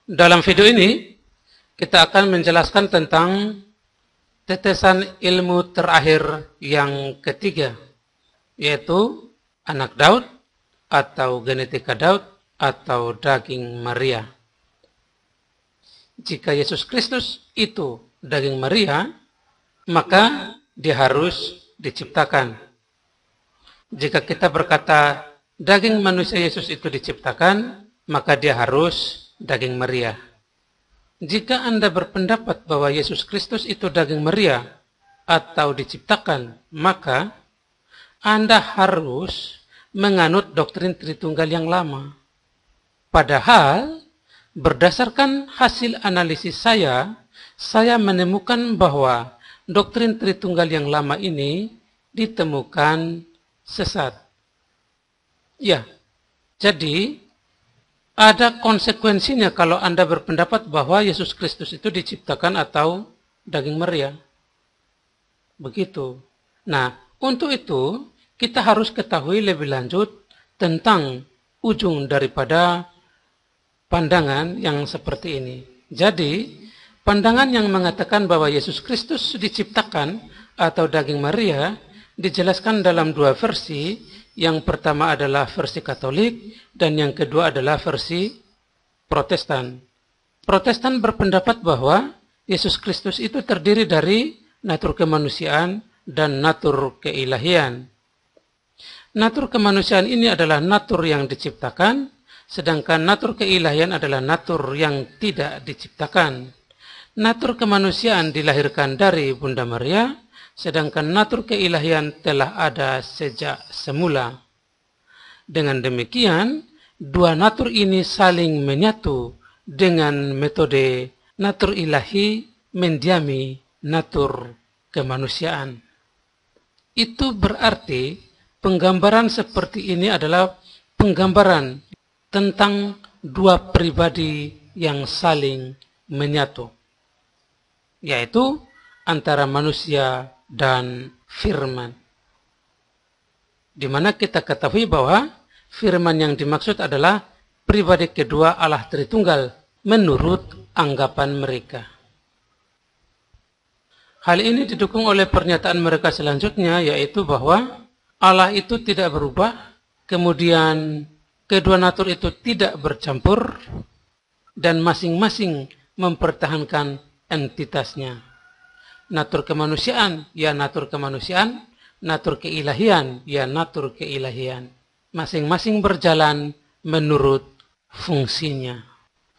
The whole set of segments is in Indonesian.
Dalam video ini, kita akan menjelaskan tentang tetesan ilmu terakhir yang ketiga, yaitu anak Daud atau genetika Daud atau daging Maria. Jika Yesus Kristus itu daging Maria, maka dia harus diciptakan. Jika kita berkata daging manusia Yesus itu diciptakan, maka dia harus daging Maria. Jika Anda berpendapat bahwa Yesus Kristus itu daging Maria atau diciptakan, maka Anda harus menganut doktrin Tritunggal yang lama. Padahal, berdasarkan hasil analisis saya menemukan bahwa doktrin Tritunggal yang lama ini ditemukan sesat. Ya, jadi ada konsekuensinya kalau Anda berpendapat bahwa Yesus Kristus itu diciptakan atau daging Maria. Begitu. Nah, untuk itu kita harus ketahui lebih lanjut tentang ujung daripada pandangan yang seperti ini. Jadi, pandangan yang mengatakan bahwa Yesus Kristus diciptakan atau daging Maria dijelaskan dalam dua versi. Yang pertama adalah versi Katolik dan yang kedua adalah versi Protestan. Protestan berpendapat bahwa Yesus Kristus itu terdiri dari natur kemanusiaan dan natur keilahian. Natur kemanusiaan ini adalah natur yang diciptakan, sedangkan natur keilahian adalah natur yang tidak diciptakan. Natur kemanusiaan dilahirkan dari Bunda Maria, sedangkan natur keilahian telah ada sejak semula. Dengan demikian, dua natur ini saling menyatu dengan metode natur ilahi mendiami natur kemanusiaan. Itu berarti penggambaran seperti ini adalah penggambaran tentang dua pribadi yang saling menyatu, yaitu antara manusia dan firman. Di mana kita ketahui bahwa firman yang dimaksud adalah pribadi kedua Allah Tritunggal menurut anggapan mereka. Hal ini didukung oleh pernyataan mereka selanjutnya, yaitu bahwa Allah itu tidak berubah, kemudian kedua natur itu tidak bercampur, dan masing-masing mempertahankan entitasnya. Natur kemanusiaan, ya natur kemanusiaan. Natur keilahian, ya natur keilahian. Masing-masing berjalan menurut fungsinya.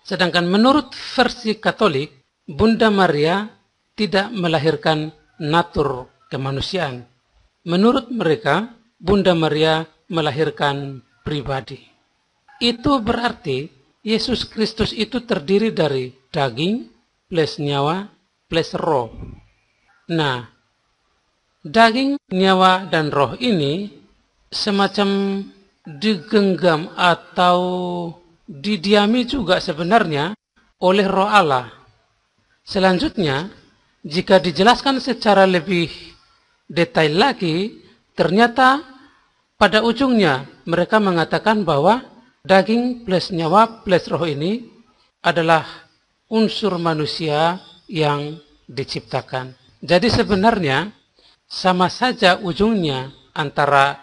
Sedangkan menurut versi Katolik, Bunda Maria tidak melahirkan natur kemanusiaan. Menurut mereka, Bunda Maria melahirkan pribadi. Itu berarti Yesus Kristus itu terdiri dari daging plus nyawa plus roh. Nah, daging, nyawa, dan roh ini semacam digenggam atau didiami juga sebenarnya oleh roh Allah. Selanjutnya, jika dijelaskan secara lebih detail lagi, ternyata pada ujungnya mereka mengatakan bahwa daging plus nyawa plus roh ini adalah unsur manusia yang diciptakan. Jadi sebenarnya sama saja ujungnya antara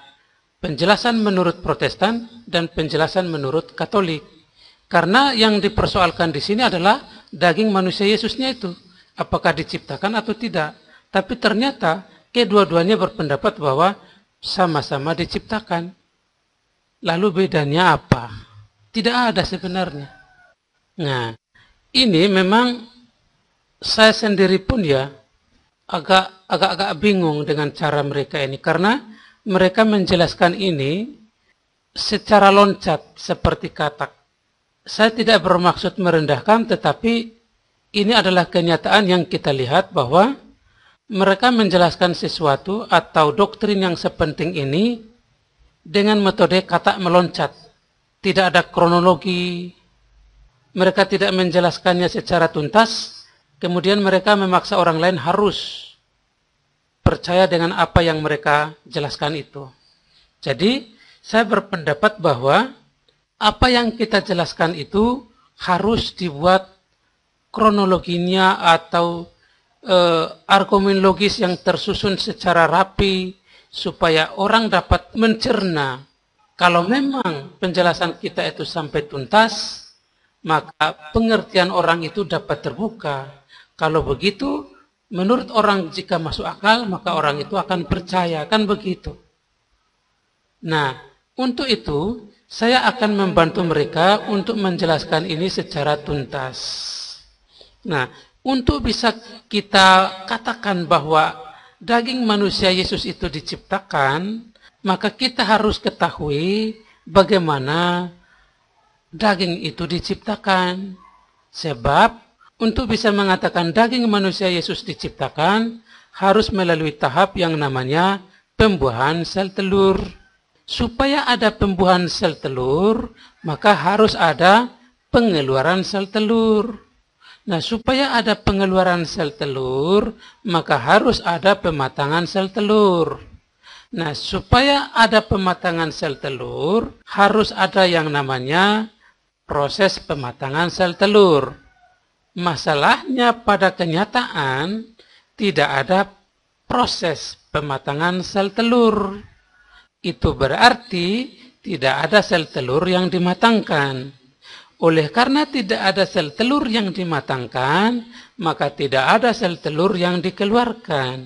penjelasan menurut Protestan dan penjelasan menurut Katolik. Karena yang dipersoalkan di sini adalah daging manusia Yesusnya itu, apakah diciptakan atau tidak. Tapi ternyata kedua-duanya berpendapat bahwa sama-sama diciptakan. Lalu bedanya apa? Tidak ada sebenarnya. Nah, ini memang saya sendiri pun ya agak bingung dengan cara mereka ini, karena mereka menjelaskan ini secara loncat seperti katak. Saya tidak bermaksud merendahkan, tetapi ini adalah kenyataan yang kita lihat bahwa mereka menjelaskan sesuatu atau doktrin yang sepenting ini dengan metode katak meloncat. Tidak ada kronologi, mereka tidak menjelaskannya secara tuntas. Kemudian mereka memaksa orang lain harus percaya dengan apa yang mereka jelaskan itu. Jadi, saya berpendapat bahwa apa yang kita jelaskan itu harus dibuat kronologinya atau argumen logis yang tersusun secara rapi supaya orang dapat mencerna. Kalau memang penjelasan kita itu sampai tuntas, maka pengertian orang itu dapat terbuka. Kalau begitu, menurut orang jika masuk akal, maka orang itu akan percaya, kan begitu. Nah, untuk itu saya akan membantu mereka untuk menjelaskan ini secara tuntas. Nah, untuk bisa kita katakan bahwa daging manusia Yesus itu diciptakan, maka kita harus ketahui bagaimana daging itu diciptakan. Sebab untuk bisa mengatakan daging manusia Yesus diciptakan, harus melalui tahap yang namanya pembuahan sel telur. Supaya ada pembuahan sel telur, maka harus ada pengeluaran sel telur. Nah, supaya ada pengeluaran sel telur, maka harus ada pematangan sel telur. Nah, supaya ada pematangan sel telur, harus ada yang namanya proses pematangan sel telur. Masalahnya pada kenyataan, tidak ada proses pematangan sel telur. Itu berarti tidak ada sel telur yang dimatangkan. Oleh karena tidak ada sel telur yang dimatangkan, maka tidak ada sel telur yang dikeluarkan.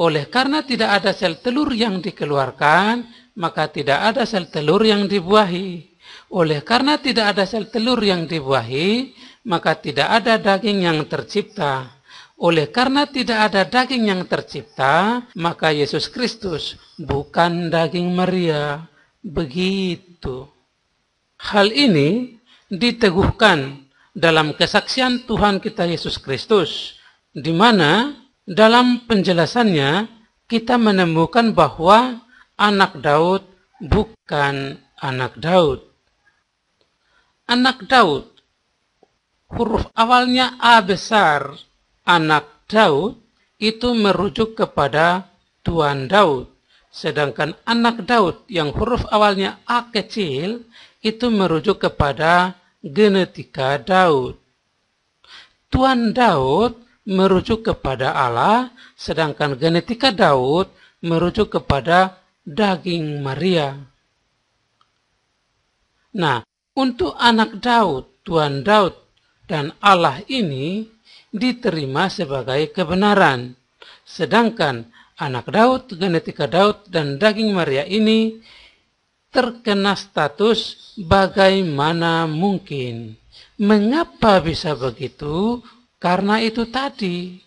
Oleh karena tidak ada sel telur yang dikeluarkan, maka tidak ada sel telur yang dibuahi. Oleh karena tidak ada sel telur yang dibuahi, maka tidak ada daging yang tercipta. Oleh karena tidak ada daging yang tercipta, maka Yesus Kristus bukan daging Maria. Begitu. Hal ini diteguhkan dalam kesaksian Tuhan kita Yesus Kristus, di mana dalam penjelasannya kita menemukan bahwa anak Daud bukan anak Daud. Anak Daud, huruf awalnya A besar, anak Daud, itu merujuk kepada Tuan Daud. Sedangkan anak Daud yang huruf awalnya A kecil, itu merujuk kepada genetika Daud. Tuan Daud merujuk kepada Allah, sedangkan genetika Daud merujuk kepada daging Maria. Nah, untuk anak Daud, Tuan Daud, dan Allah ini diterima sebagai kebenaran. Sedangkan anak Daud, genetika Daud, dan daging Maria ini terkena status bagaimana mungkin. Mengapa bisa begitu? Karena itu tadi,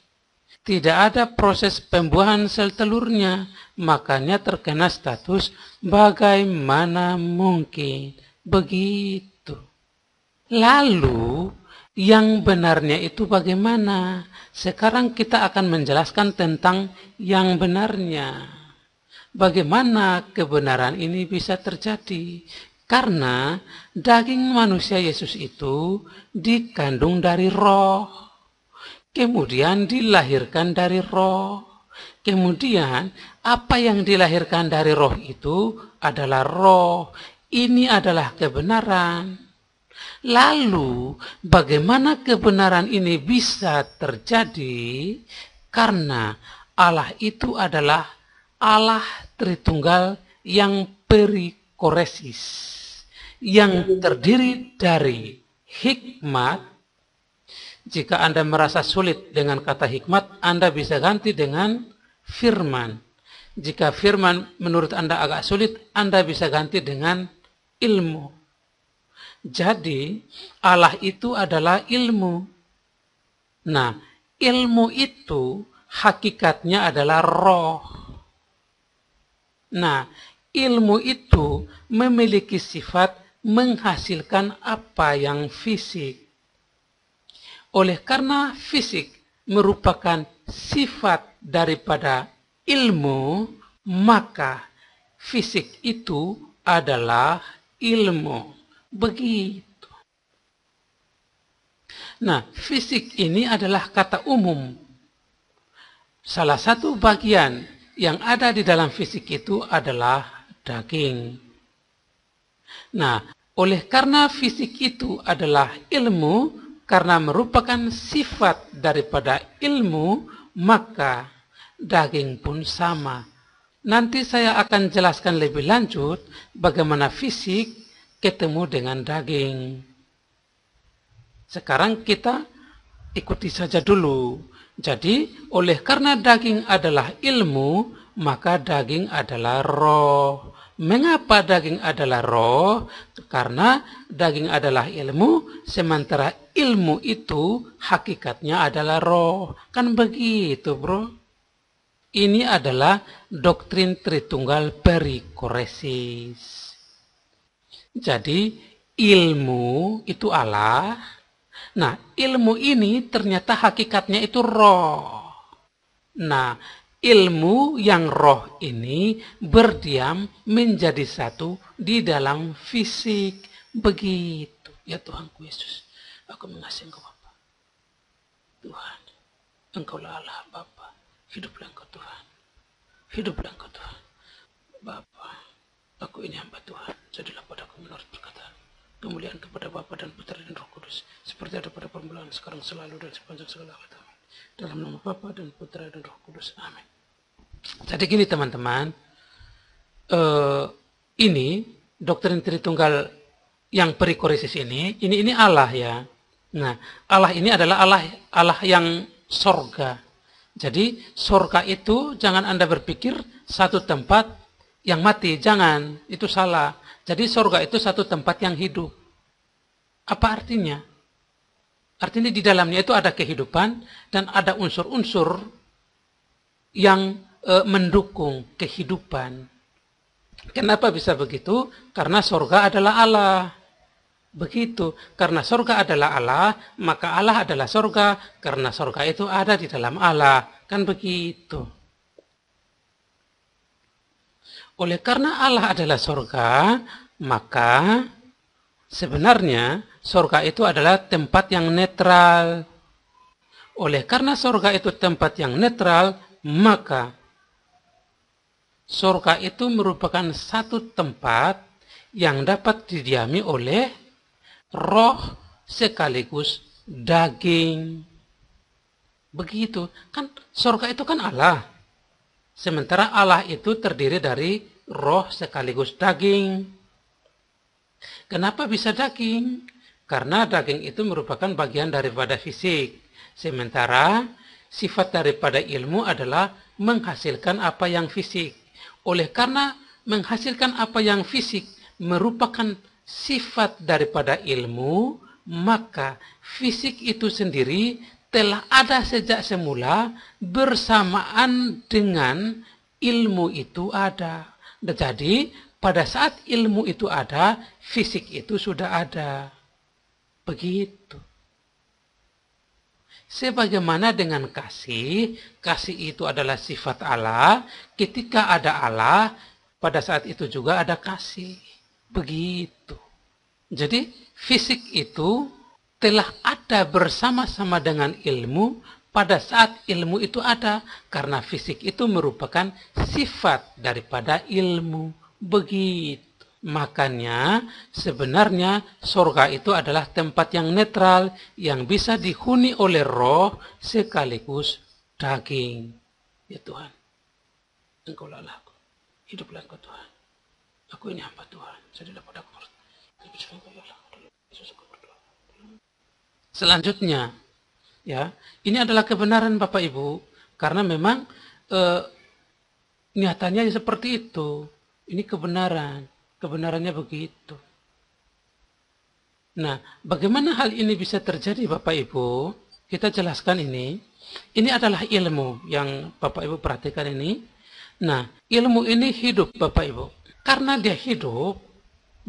tidak ada proses pembuahan sel telurnya, makanya terkena status bagaimana mungkin. Begitu. Lalu, yang benarnya itu bagaimana? Sekarang kita akan menjelaskan tentang yang benarnya. Bagaimana kebenaran ini bisa terjadi? Karena daging manusia Yesus itu dikandung dari roh, kemudian dilahirkan dari roh. Kemudian apa yang dilahirkan dari roh itu adalah roh. Ini adalah kebenaran. Lalu bagaimana kebenaran ini bisa terjadi? Karena Allah itu adalah Allah Tritunggal yang perikoresis, yang terdiri dari hikmat. Jika Anda merasa sulit dengan kata hikmat, Anda bisa ganti dengan firman. Jika firman menurut Anda agak sulit, Anda bisa ganti dengan ilmu. Jadi, Allah itu adalah ilmu. Nah, ilmu itu hakikatnya adalah roh. Nah, ilmu itu memiliki sifat menghasilkan apa yang fisik. Oleh karena fisik merupakan sifat daripada ilmu, maka fisik itu adalah ilmu. Begitu. Nah, fisik ini adalah kata umum. Salah satu bagian yang ada di dalam fisik itu adalah daging. Nah, Oleh karena fisik itu adalah ilmu, karena merupakan sifat daripada ilmu, maka daging pun sama. Nanti saya akan jelaskan lebih lanjut bagaimana fisik ketemu dengan daging. Sekarang kita ikuti saja dulu. Jadi, oleh karena daging adalah ilmu, maka daging adalah roh. Mengapa daging adalah roh? Karena daging adalah ilmu, sementara ilmu itu hakikatnya adalah roh. Kan begitu, bro? Ini adalah doktrin Tritunggal perikoresis. Jadi, ilmu itu Allah. Nah, ilmu ini ternyata hakikatnya itu roh. Nah, ilmu yang roh ini berdiam menjadi satu di dalam fisik. Begitu. Ya Tuhanku Yesus, aku mengasihi Engkau Bapa. Tuhan, Engkaulah Allah Bapa. Hiduplah Engkau Tuhan. Hiduplah Engkau Tuhan. Bapa, aku ini hamba Tuhan. Jadilah padaku menurut perkataan. Kemuliaan kepada Bapa dan Putra dan Roh Kudus. Seperti ada pada permulaan, sekarang, selalu, dan sepanjang segala abad. Amin. Dalam nama Bapa dan Putra dan Roh Kudus. Amin. Jadi gini teman-teman. Ini doktrin Tritunggal yang perikoresis ini Allah ya. Nah, Allah ini adalah Allah yang sorga. Jadi sorga itu jangan Anda berpikir satu tempat yang mati, jangan, itu salah. Jadi sorga itu satu tempat yang hidup. Apa artinya? Artinya di dalamnya itu ada kehidupan dan ada unsur-unsur yang mendukung kehidupan. Kenapa bisa begitu? Karena sorga adalah Allah. Begitu, karena sorga adalah Allah, maka Allah adalah sorga, karena sorga itu ada di dalam Allah. Kan begitu. Oleh karena Allah adalah sorga, maka sebenarnya sorga itu adalah tempat yang netral. Oleh karena sorga itu tempat yang netral, maka sorga itu merupakan satu tempat yang dapat didiami oleh roh sekaligus daging. Begitu. Kan surga itu kan Allah. Sementara Allah itu terdiri dari roh sekaligus daging. Kenapa bisa daging? Karena daging itu merupakan bagian daripada fisik. Sementara sifat daripada ilmu adalah menghasilkan apa yang fisik. Oleh karena menghasilkan apa yang fisik merupakan sifat daripada ilmu, maka fisik itu sendiri telah ada sejak semula bersamaan dengan ilmu itu ada. Jadi pada saat ilmu itu ada, fisik itu sudah ada. Begitu. Sebagaimana dengan kasih, kasih itu adalah sifat Allah. Ketika ada Allah, pada saat itu juga ada kasih. Begitu. Jadi fisik itu telah ada bersama-sama dengan ilmu pada saat ilmu itu ada. Karena fisik itu merupakan sifat daripada ilmu. Begitu. Makanya sebenarnya surga itu adalah tempat yang netral yang bisa dihuni oleh roh sekaligus daging. Ya Tuhan, Engkaulah Allahku. Hiduplah Engkau Tuhan. Aku ini hamba Tuhan. Jadilah padaku. Selanjutnya, ya, ini adalah kebenaran Bapak Ibu, karena memang nyatanya seperti itu. Ini kebenarannya begitu. Nah, bagaimana hal ini bisa terjadi Bapak Ibu? Kita jelaskan ini. Ini adalah ilmu yang Bapak Ibu perhatikan ini. Nah, ilmu ini hidup Bapak Ibu. Karena dia hidup,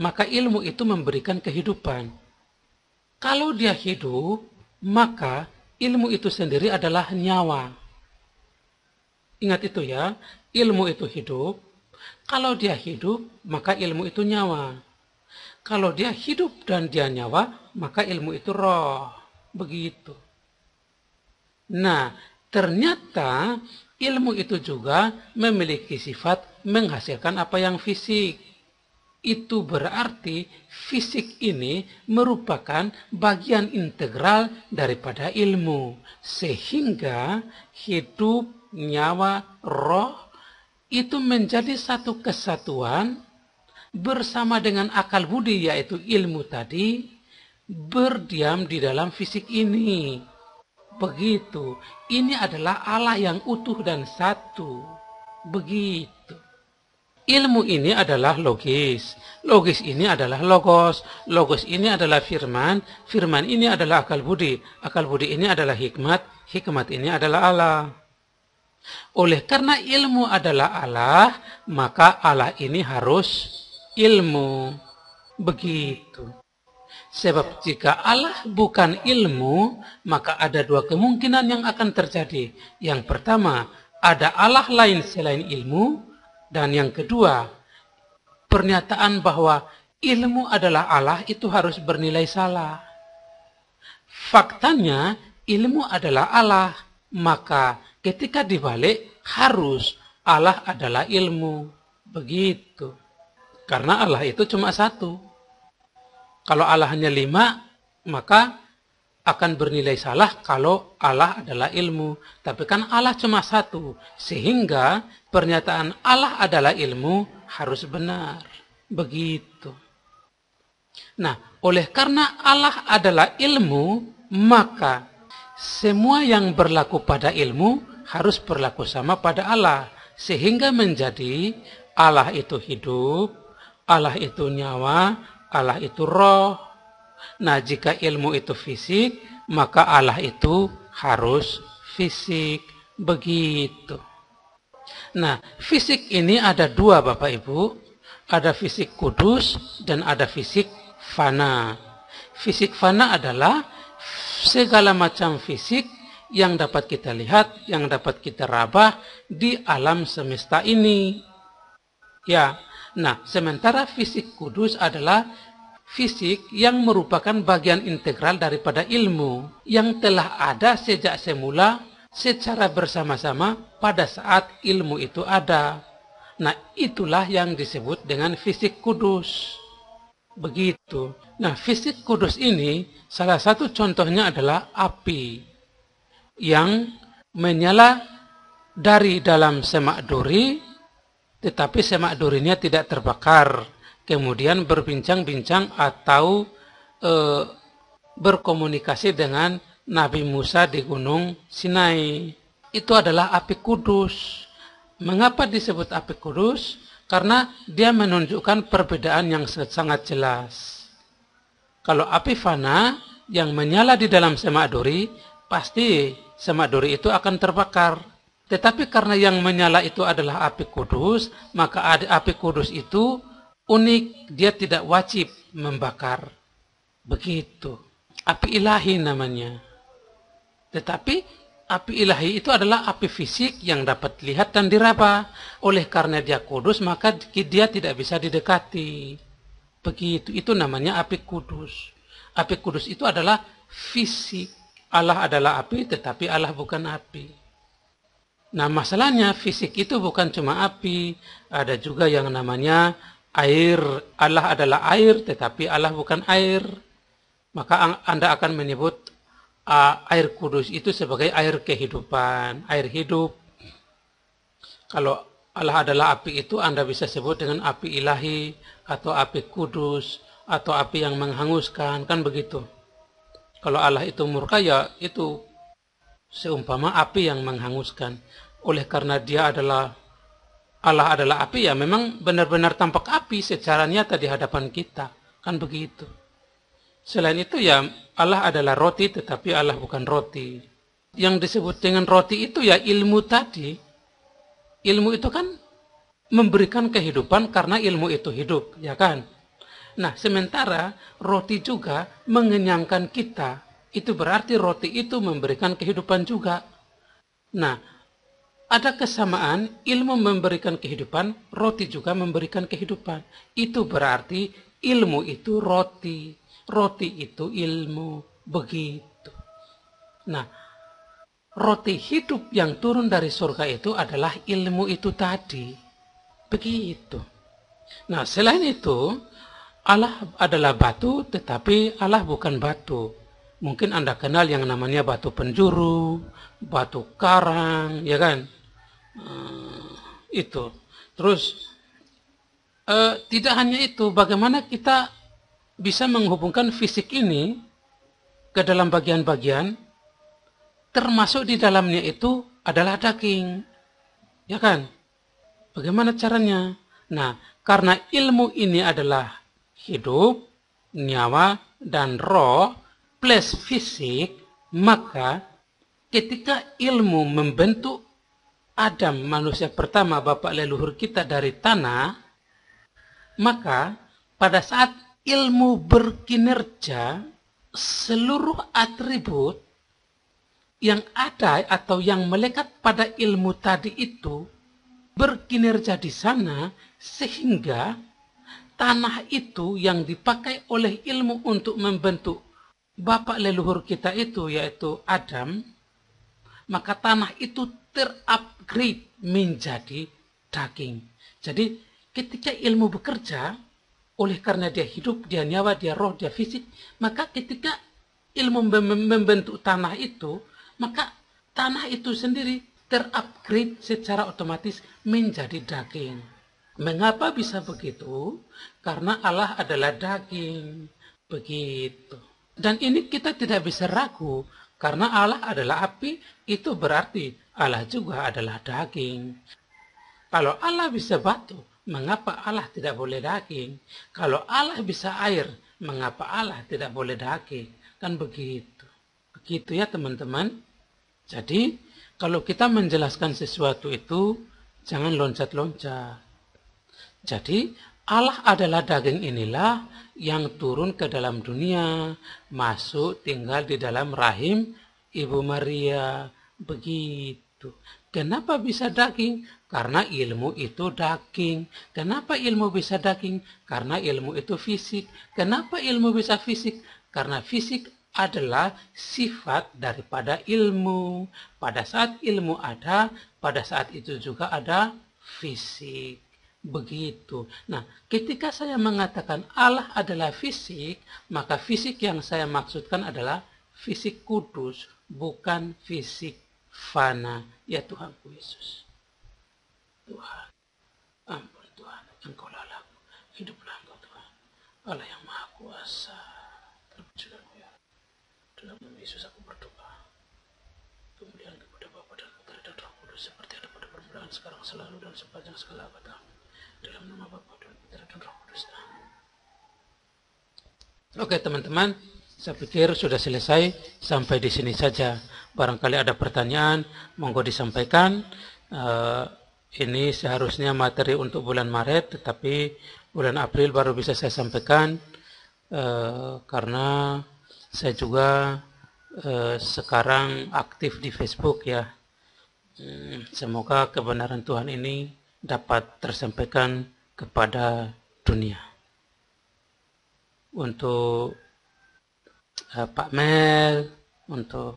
maka ilmu itu memberikan kehidupan. Kalau dia hidup, maka ilmu itu sendiri adalah nyawa. Ingat itu ya, ilmu itu hidup. Kalau dia hidup, maka ilmu itu nyawa. Kalau dia hidup dan dia nyawa, maka ilmu itu roh. Begitu. Nah, ternyata ilmu itu juga memiliki sifat menghasilkan apa yang fisik. itu berarti fisik ini merupakan bagian integral daripada ilmu. Sehingga hidup, nyawa, roh itu menjadi satu kesatuan bersama dengan akal budi, yaitu ilmu tadi, berdiam di dalam fisik ini. Begitu. Ini adalah Allah yang utuh dan satu. Begitu. Ilmu ini adalah logis. Logis ini adalah logos. Logos ini adalah firman. Firman ini adalah akal budi. Akal budi ini adalah hikmat. Hikmat ini adalah Allah. Oleh karena ilmu adalah Allah, maka Allah ini harus ilmu. Begitu. Sebab jika Allah bukan ilmu, maka ada dua kemungkinan yang akan terjadi. Yang pertama, ada Allah lain selain ilmu. Dan yang kedua, pernyataan bahwa ilmu adalah Allah itu harus bernilai salah. Faktanya, ilmu adalah Allah. Maka ketika dibalik, harus Allah adalah ilmu. Begitu. Karena Allah itu cuma satu. Kalau Allah hanya 5, maka akan bernilai salah kalau Allah adalah ilmu. Tapi kan Allah cuma satu. Sehingga pernyataan Allah adalah ilmu harus benar. Begitu. Nah, oleh karena Allah adalah ilmu, maka semua yang berlaku pada ilmu harus berlaku sama pada Allah. Sehingga menjadi Allah itu hidup, Allah itu nyawa, Allah itu roh. Nah, jika ilmu itu fisik, maka Allah itu harus fisik. Begitu. Nah, fisik ini ada dua, Bapak Ibu. Ada fisik kudus dan ada fisik fana. Fisik fana adalah segala macam fisik yang dapat kita lihat, yang dapat kita raba di alam semesta ini. Ya. Nah, sementara fisik kudus adalah fisik yang merupakan bagian integral daripada ilmu yang telah ada sejak semula secara bersama-sama pada saat ilmu itu ada. Nah, itulah yang disebut dengan fisik kudus. Begitu. Nah, fisik kudus ini salah satu contohnya adalah api yang menyala dari dalam semak duri, tetapi semak durinya tidak terbakar. Kemudian berbincang-bincang atau berkomunikasi dengan Nabi Musa di Gunung Sinai. Itu adalah api kudus. Mengapa disebut api kudus? Karena dia menunjukkan perbedaan yang sangat jelas. Kalau api fana yang menyala di dalam semak duri, pasti semak duri itu akan terbakar. Tetapi karena yang menyala itu adalah api kudus, maka api kudus itu unik, dia tidak wajib membakar. Begitu. Api ilahi namanya. Tetapi api ilahi itu adalah api fisik yang dapat dilihat dan diraba. Oleh karena dia kudus, maka dia tidak bisa didekati. Begitu. Itu namanya api kudus. Api kudus itu adalah fisik. Allah adalah api, tetapi Allah bukan api. Nah, masalahnya fisik itu bukan cuma api, ada juga yang namanya air. Allah adalah air, tetapi Allah bukan air. Maka Anda akan menyebut air kudus itu sebagai air kehidupan, air hidup. Kalau Allah adalah api itu Anda bisa sebut dengan api ilahi, atau api kudus, atau api yang menghanguskan, kan begitu. Kalau Allah itu murka, ya itu seumpama api yang menghanguskan. Oleh karena Allah adalah api, ya memang benar-benar tampak api secara nyata di hadapan kita. Kan begitu. Selain itu ya Allah adalah roti, tetapi Allah bukan roti. Yang disebut dengan roti itu ya ilmu tadi. Ilmu itu kan memberikan kehidupan karena ilmu itu hidup, ya kan? Nah, sementara roti juga mengenyangkan kita. Itu berarti roti itu memberikan kehidupan juga. Nah, ada kesamaan, ilmu memberikan kehidupan, roti juga memberikan kehidupan. Itu berarti ilmu itu roti, roti itu ilmu, begitu. Nah, roti hidup yang turun dari surga itu adalah ilmu itu tadi. Begitu. Nah, selain itu, Allah adalah batu, tetapi Allah bukan batu. Mungkin Anda kenal yang namanya batu penjuru, batu karang, ya kan? Itu. Terus, tidak hanya itu, bagaimana kita bisa menghubungkan fisik ini ke dalam bagian-bagian, termasuk di dalamnya itu adalah daging. Ya kan? Bagaimana caranya? Nah, karena ilmu ini adalah hidup, nyawa, dan roh plus fisik, maka ketika ilmu membentuk Adam, manusia pertama, bapak leluhur kita dari tanah, maka pada saat ilmu berkinerja, seluruh atribut yang ada atau yang melekat pada ilmu tadi itu berkinerja di sana, sehingga tanah itu yang dipakai oleh ilmu untuk membentuk bapak leluhur kita itu, yaitu Adam, maka tanah itu terupgrade menjadi daging. Jadi ketika ilmu bekerja, oleh karena dia hidup, dia nyawa, dia roh, dia fisik, maka ketika ilmu membentuk tanah itu, maka tanah itu sendiri terupgrade secara otomatis menjadi daging. Mengapa bisa begitu? Karena Allah adalah daging. Begitu. Dan ini kita tidak bisa ragu. Karena Allah adalah api, itu berarti Allah juga adalah daging. Kalau Allah bisa batu, mengapa Allah tidak boleh daging? Kalau Allah bisa air, mengapa Allah tidak boleh daging? Kan begitu. Begitu ya teman-teman. Jadi, kalau kita menjelaskan sesuatu itu, jangan loncat-loncat. Jadi, Allah adalah daging inilah yang turun ke dalam dunia, masuk tinggal di dalam rahim Ibu Maria. Begitu. Kenapa bisa daging? Karena ilmu itu daging. Kenapa ilmu bisa daging? Karena ilmu itu fisik. Kenapa ilmu bisa fisik? Karena fisik adalah sifat daripada ilmu. Pada saat ilmu ada, pada saat itu juga ada fisik. Begitu. Nah, ketika saya mengatakan Allah adalah fisik, maka fisik yang saya maksudkan adalah fisik kudus, bukan fisik fana. Ya Tuhanku Yesus. Tuhan, ampun Tuhan, Engkau lalaku, hiduplah Engkau Tuhan, Allah yang Maha Kuasa. Terpujilah ya. Dalam nama Yesus aku berdoa. Kemudian kepada Bapa dan Putra dan Roh Kudus, seperti ada pada permulaan, sekarang, selalu, dan sepanjang segala abad. Dalam nama Bapa dan Putra dan Roh Kudus. Oke teman-teman, saya pikir sudah selesai sampai di sini saja. Barangkali ada pertanyaan, monggo disampaikan. Ini seharusnya materi untuk bulan Maret, tetapi bulan April baru bisa saya sampaikan karena saya juga sekarang aktif di Facebook ya. Semoga kebenaran Tuhan ini dapat tersampaikan kepada dunia. Untuk Pak Mel, untuk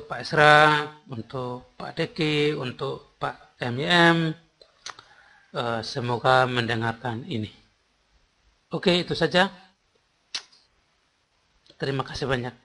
Pak Esra, untuk Pak Deki, untuk Pak MIM, semoga mendengarkan ini. Oke, itu saja. Terima kasih banyak.